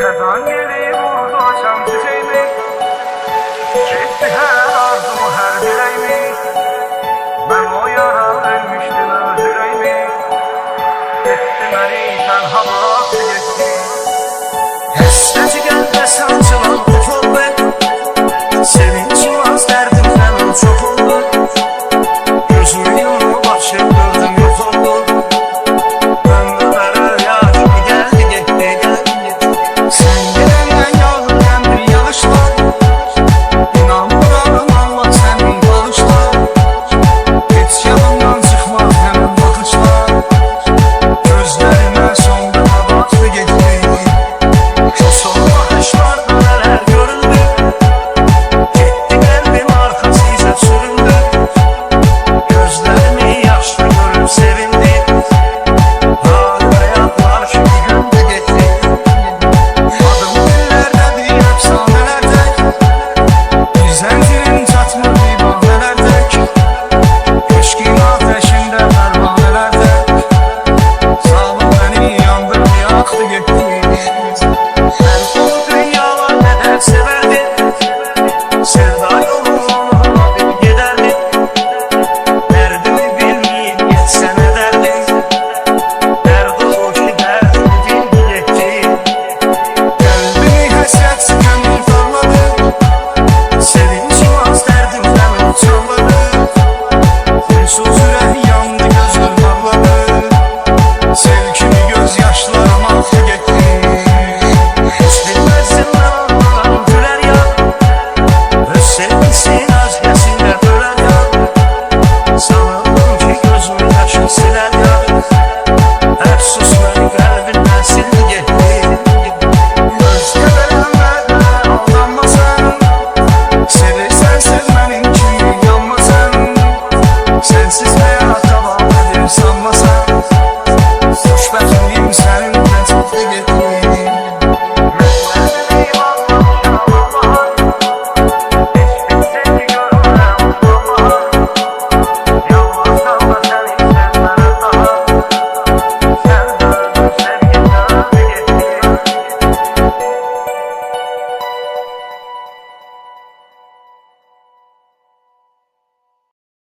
Sezon gelip vurdu açan çiçeğimi, çekti her arzumu her dileğimi. Ben o yara ölmüştüm öldüreyimi, gitti beni tenha bıraktı gitti. Həsrəti qəlbə sancılan of oldu, sevincim az dərdimdən çox oldu. Gözümü yumub açıb gördüm yox oldu. Ömrümə rüya kimi gəldi getdi gəldi. Sən gedəndən yağırken bir yağışlar, İnanmıram Allah sənin bağışlar. Heç yanımdan çıxmaz həmin baxışlar, gözlərimə son dəfə baxdı getdi. Son bakışlarda neler görüldü, gitti kalbim arkasıyla sürüldü. Gözlerimi yaşlı görüp sevindi, hala ayaklar şimdi gömdü gitti. Adım dillerde bir efsanelerde, bir zincirin çatmır divanelerde. Eşkin ateşinde pervanelerde, zalim beni yandırdı yaktı gitti. Severdi, sevda yolunu bir giderdi. Derdimi bilmeyip geçse ne derdi, derdi o ki derdimi bilmeyecekti. Kalbimi hasret sıkanır darladı, sevincim az derdimden uçanladı. Huysuz yürek yandı gözüm parladı, sevgimi gözyaşlarım aktı gitti. Hiç bilmezdim ben ondan güler ya, sevgisin özgesinde öler ya. Sanırdım ki gözümün yaşını siler ya, efsus beni kalbinden sildi gitti. Özgebelenlerle aldanma sen, sevirsen sevmenin kimi yanma sen. Sensiz hayat devam edir sanma sen.